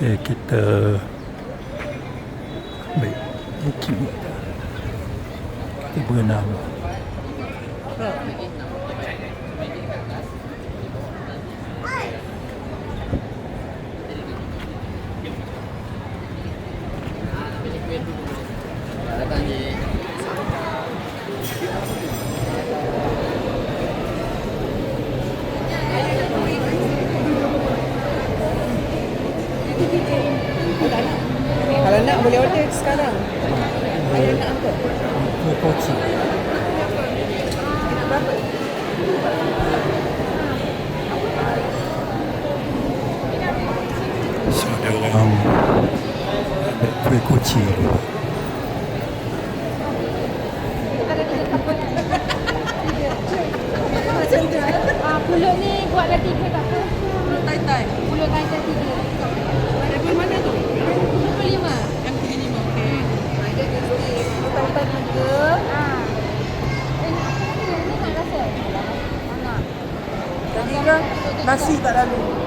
Okey, kita ambil bukit. Kita berenang. Kalau nak boleh order sekarang. Ayah nak apa? Kuih koci. Berapa? So, ada orang ambil kuih koci. Macam tu. Pulut ni buatlah 3 tak apa. Pulut tai-tai. Pulut kaitan 3. Level mana tu? 25. Yang 35. Okey. Ada pulut tai-tai 3. Ni nak rasa? Nak. Yang 3 nasi tak lalu.